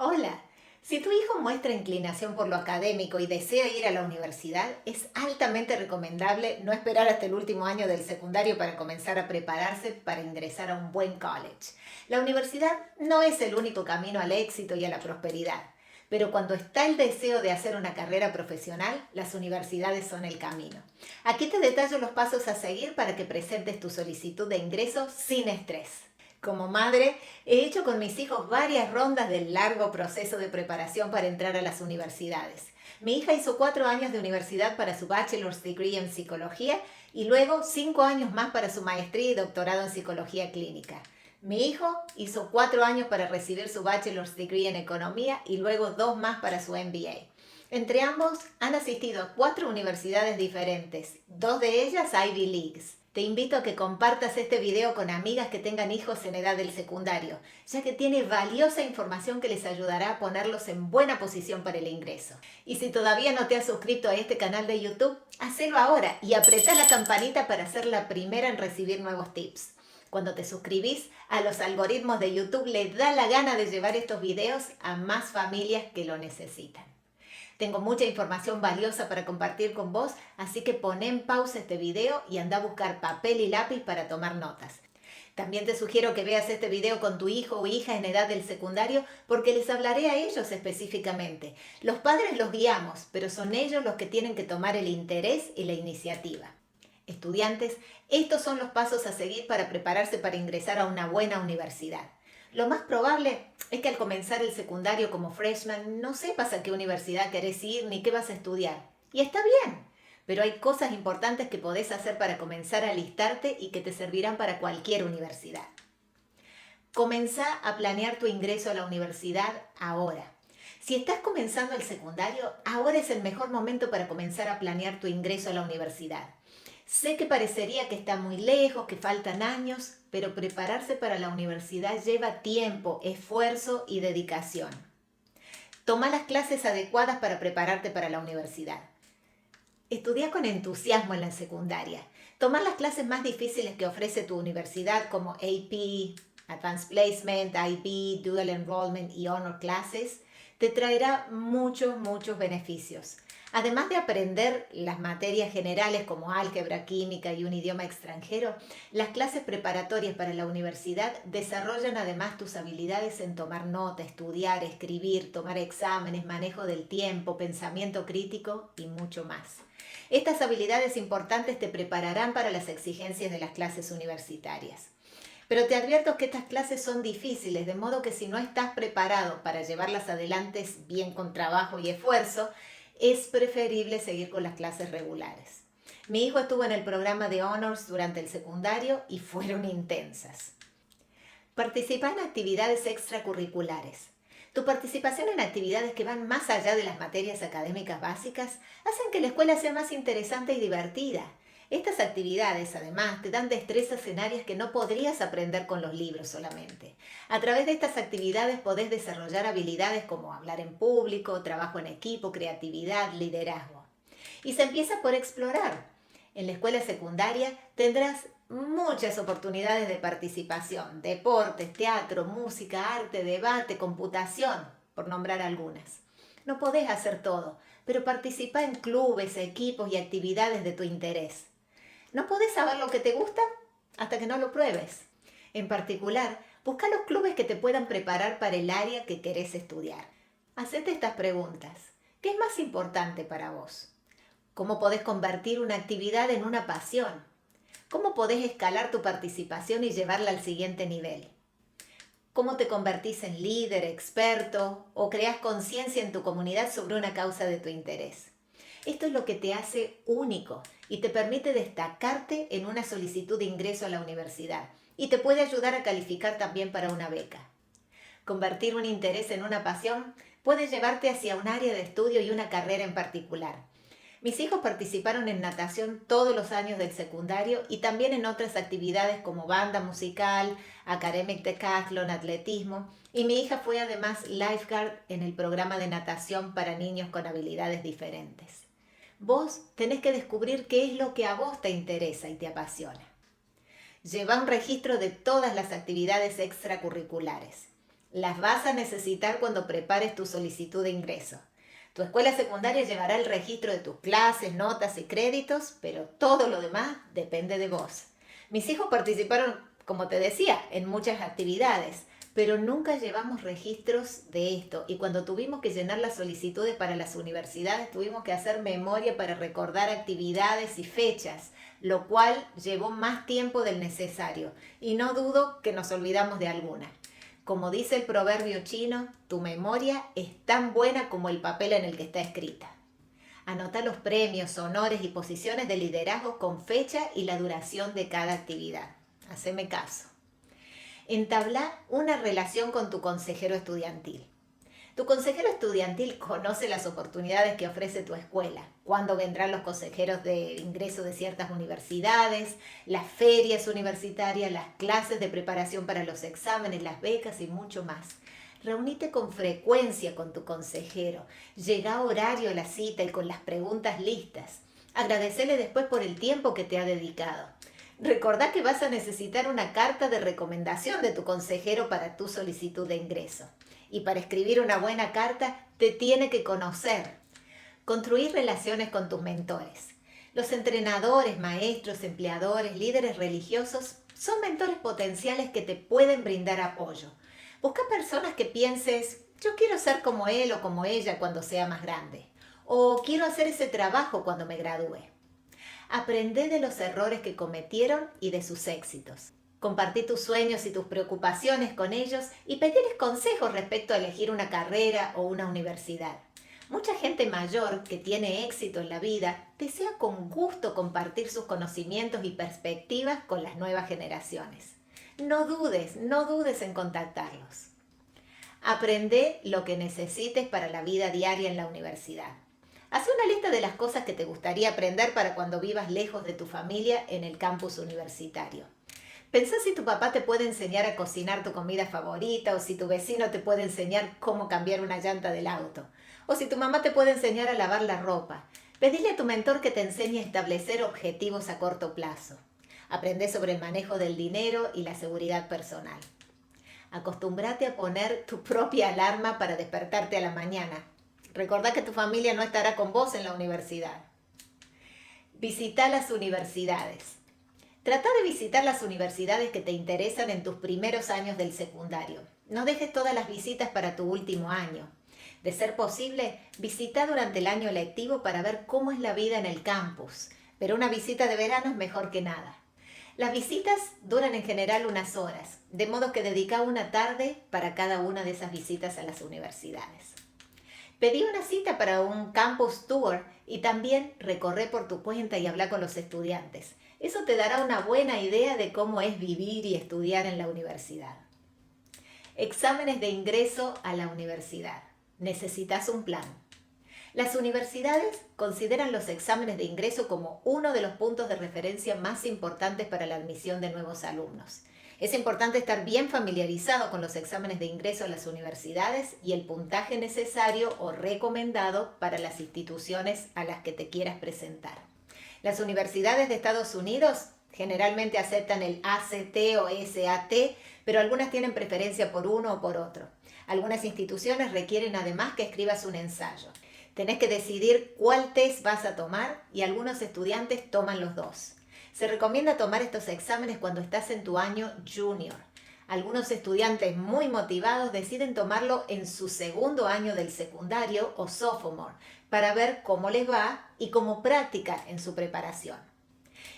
Hola, si tu hijo muestra inclinación por lo académico y desea ir a la universidad, es altamente recomendable no esperar hasta el último año del secundario para comenzar a prepararse para ingresar a un buen college. La universidad no es el único camino al éxito y a la prosperidad, pero cuando está el deseo de hacer una carrera profesional, las universidades son el camino. Aquí te detallo los pasos a seguir para que presentes tu solicitud de ingreso sin estrés. Como madre, he hecho con mis hijos varias rondas del largo proceso de preparación para entrar a las universidades. Mi hija hizo 4 años de universidad para su bachelor's degree en psicología y luego 5 años más para su maestría y doctorado en psicología clínica. Mi hijo hizo 4 años para recibir su bachelor's degree en economía y luego 2 más para su MBA. Entre ambos han asistido a 4 universidades diferentes, 2 de ellas Ivy Leagues. Te invito a que compartas este video con amigas que tengan hijos en edad del secundario, ya que tiene valiosa información que les ayudará a ponerlos en buena posición para el ingreso. Y si todavía no te has suscrito a este canal de YouTube, hacelo ahora y apretá la campanita para ser la primera en recibir nuevos tips. Cuando te suscribís a los algoritmos de YouTube, les da la gana de llevar estos videos a más familias que lo necesitan. Tengo mucha información valiosa para compartir con vos, así que pon en pausa este video y anda a buscar papel y lápiz para tomar notas. También te sugiero que veas este video con tu hijo o hija en edad del secundario porque les hablaré a ellos específicamente. Los padres los guiamos, pero son ellos los que tienen que tomar el interés y la iniciativa. Estudiantes, estos son los pasos a seguir para prepararse para ingresar a una buena universidad. Lo más probable es que al comenzar el secundario como freshman no sepas a qué universidad querés ir ni qué vas a estudiar. Y está bien, pero hay cosas importantes que podés hacer para comenzar a alistarte y que te servirán para cualquier universidad. Comenzá a planear tu ingreso a la universidad ahora. Si estás comenzando el secundario, ahora es el mejor momento para comenzar a planear tu ingreso a la universidad. Sé que parecería que está muy lejos, que faltan años, pero prepararse para la universidad lleva tiempo, esfuerzo y dedicación. Toma las clases adecuadas para prepararte para la universidad. Estudia con entusiasmo en la secundaria. Tomar las clases más difíciles que ofrece tu universidad como AP, Advanced Placement, IB, Dual Enrollment y Honor Classes te traerá muchos beneficios. Además de aprender las materias generales como álgebra, química y un idioma extranjero, las clases preparatorias para la universidad desarrollan además tus habilidades en tomar nota, estudiar, escribir, tomar exámenes, manejo del tiempo, pensamiento crítico y mucho más. Estas habilidades importantes te prepararán para las exigencias de las clases universitarias. Pero te advierto que estas clases son difíciles, de modo que si no estás preparado para llevarlas adelante bien con trabajo y esfuerzo, es preferible seguir con las clases regulares. Mi hijo estuvo en el programa de Honors durante el secundario y fueron intensas. Participa en actividades extracurriculares. Tu participación en actividades que van más allá de las materias académicas básicas hacen que la escuela sea más interesante y divertida. Estas actividades, además, te dan destrezas en áreas que no podrías aprender con los libros solamente. A través de estas actividades podés desarrollar habilidades como hablar en público, trabajo en equipo, creatividad, liderazgo. Y se empieza por explorar. En la escuela secundaria tendrás muchas oportunidades de participación, deportes, teatro, música, arte, debate, computación, por nombrar algunas. No podés hacer todo, pero participa en clubes, equipos y actividades de tu interés. No podés saber lo que te gusta hasta que no lo pruebes. En particular, busca los clubes que te puedan preparar para el área que querés estudiar. Hacete estas preguntas. ¿Qué es más importante para vos? ¿Cómo podés convertir una actividad en una pasión? ¿Cómo podés escalar tu participación y llevarla al siguiente nivel? ¿Cómo te convertís en líder, experto o creás conciencia en tu comunidad sobre una causa de tu interés? Esto es lo que te hace único y te permite destacarte en una solicitud de ingreso a la universidad y te puede ayudar a calificar también para una beca. Convertir un interés en una pasión puede llevarte hacia un área de estudio y una carrera en particular. Mis hijos participaron en natación todos los años del secundario y también en otras actividades como banda musical, academic decathlon, atletismo, y mi hija fue además lifeguard en el programa de natación para niños con habilidades diferentes. Vos tenés que descubrir qué es lo que a vos te interesa y te apasiona. Lleva un registro de todas las actividades extracurriculares. Las vas a necesitar cuando prepares tu solicitud de ingreso. Tu escuela secundaria llevará el registro de tus clases, notas y créditos, pero todo lo demás depende de vos. Mis hijos participaron, como te decía, en muchas actividades, pero nunca llevamos registros de esto. Y cuando tuvimos que llenar las solicitudes para las universidades, tuvimos que hacer memoria para recordar actividades y fechas, lo cual llevó más tiempo del necesario. Y no dudo que nos olvidamos de alguna. Como dice el proverbio chino, tu memoria es tan buena como el papel en el que está escrita. Anota los premios, honores y posiciones de liderazgo con fecha y la duración de cada actividad. Haceme caso. Entabla una relación con tu consejero estudiantil. Tu consejero estudiantil conoce las oportunidades que ofrece tu escuela, cuándo vendrán los consejeros de ingreso de ciertas universidades, las ferias universitarias, las clases de preparación para los exámenes, las becas y mucho más. Reunite con frecuencia con tu consejero, llega a horario a la cita y con las preguntas listas. Agradecele después por el tiempo que te ha dedicado. Recordá que vas a necesitar una carta de recomendación de tu consejero para tu solicitud de ingreso. Y para escribir una buena carta te tiene que conocer. Construir relaciones con tus mentores. Los entrenadores, maestros, empleadores, líderes religiosos son mentores potenciales que te pueden brindar apoyo. Busca personas que pienses, yo quiero ser como él o como ella cuando sea más grande. O quiero hacer ese trabajo cuando me gradúe. Aprende de los errores que cometieron y de sus éxitos. Compartí tus sueños y tus preocupaciones con ellos y pedirles consejos respecto a elegir una carrera o una universidad. Mucha gente mayor que tiene éxito en la vida desea con gusto compartir sus conocimientos y perspectivas con las nuevas generaciones. No dudes en contactarlos. Aprende lo que necesites para la vida diaria en la universidad. Haz una lista de las cosas que te gustaría aprender para cuando vivas lejos de tu familia en el campus universitario. Pensá si tu papá te puede enseñar a cocinar tu comida favorita o si tu vecino te puede enseñar cómo cambiar una llanta del auto. O si tu mamá te puede enseñar a lavar la ropa. Pedile a tu mentor que te enseñe a establecer objetivos a corto plazo. Aprende sobre el manejo del dinero y la seguridad personal. Acostúmbrate a poner tu propia alarma para despertarte a la mañana. Recordá que tu familia no estará con vos en la universidad. Visita las universidades. Trata de visitar las universidades que te interesan en tus primeros años del secundario. No dejes todas las visitas para tu último año. De ser posible, visita durante el año lectivo para ver cómo es la vida en el campus. Pero una visita de verano es mejor que nada. Las visitas duran en general unas horas, de modo que dedica una tarde para cada una de esas visitas a las universidades. Pedí una cita para un campus tour y también recorre por tu cuenta y habla con los estudiantes. Eso te dará una buena idea de cómo es vivir y estudiar en la universidad. Exámenes de ingreso a la universidad. Necesitas un plan. Las universidades consideran los exámenes de ingreso como uno de los puntos de referencia más importantes para la admisión de nuevos alumnos. Es importante estar bien familiarizado con los exámenes de ingreso a las universidades y el puntaje necesario o recomendado para las instituciones a las que te quieras presentar. Las universidades de Estados Unidos generalmente aceptan el ACT o SAT, pero algunas tienen preferencia por uno o por otro. Algunas instituciones requieren además que escribas un ensayo. Tenés que decidir cuál test vas a tomar y algunos estudiantes toman los dos. Se recomienda tomar estos exámenes cuando estás en tu año junior. Algunos estudiantes muy motivados deciden tomarlo en su segundo año del secundario o sophomore para ver cómo les va y como práctica en su preparación.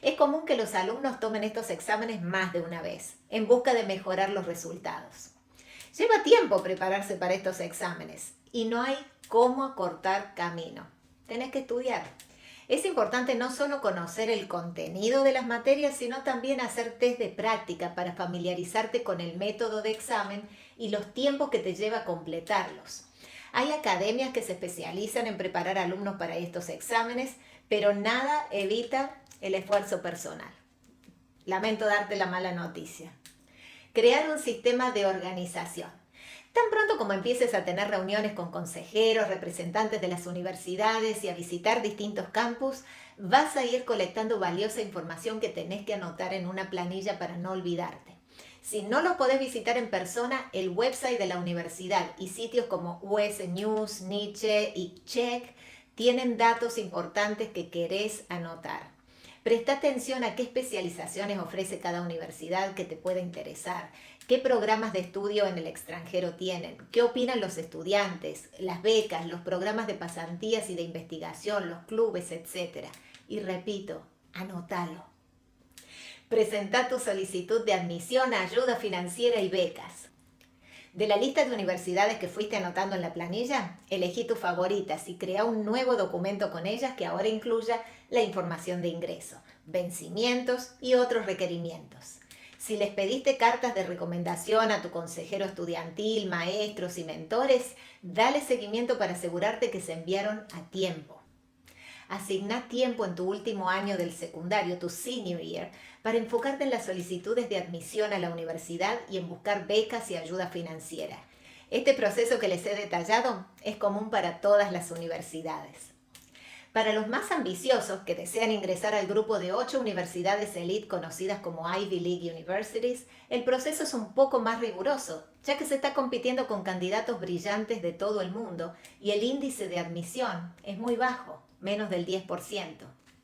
Es común que los alumnos tomen estos exámenes más de una vez, en busca de mejorar los resultados. Lleva tiempo prepararse para estos exámenes y no hay cómo acortar camino. Tenés que estudiar. Es importante no solo conocer el contenido de las materias, sino también hacer test de práctica para familiarizarte con el método de examen y los tiempos que te lleva completarlos. Hay academias que se especializan en preparar alumnos para estos exámenes, pero nada evita el esfuerzo personal. Lamento darte la mala noticia. Crear un sistema de organización. Tan pronto como empieces a tener reuniones con consejeros, representantes de las universidades y a visitar distintos campus, vas a ir colectando valiosa información que tenés que anotar en una planilla para no olvidarte. Si no los podés visitar en persona, el website de la universidad y sitios como US News, Nietzsche y Check tienen datos importantes que querés anotar. Presta atención a qué especializaciones ofrece cada universidad que te pueda interesar, qué programas de estudio en el extranjero tienen, qué opinan los estudiantes, las becas, los programas de pasantías y de investigación, los clubes, etc. Y repito, anótalo. Presenta tu solicitud de admisión a ayuda financiera y becas. De la lista de universidades que fuiste anotando en la planilla, elegí tus favoritas y crea un nuevo documento con ellas que ahora incluya la información de ingreso, vencimientos y otros requerimientos. Si les pediste cartas de recomendación a tu consejero estudiantil, maestros y mentores, dale seguimiento para asegurarte que se enviaron a tiempo. Asigna tiempo en tu último año del secundario, tu senior year, para enfocarte en las solicitudes de admisión a la universidad y en buscar becas y ayuda financiera. Este proceso que les he detallado es común para todas las universidades. Para los más ambiciosos que desean ingresar al grupo de 8 universidades elite conocidas como Ivy League Universities, el proceso es un poco más riguroso, ya que se está compitiendo con candidatos brillantes de todo el mundo y el índice de admisión es muy bajo, menos del 10%.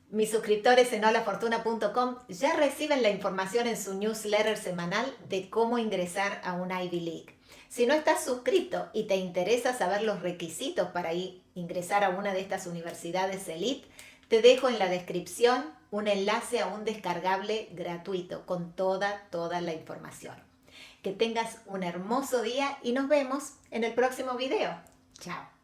Mis suscriptores en holafortuna.com ya reciben la información en su newsletter semanal de cómo ingresar a una Ivy League. Si no estás suscrito y te interesa saber los requisitos para ingresar a una de estas universidades elite, te dejo en la descripción un enlace a un descargable gratuito con toda la información. Que tengas un hermoso día y nos vemos en el próximo video. Chao.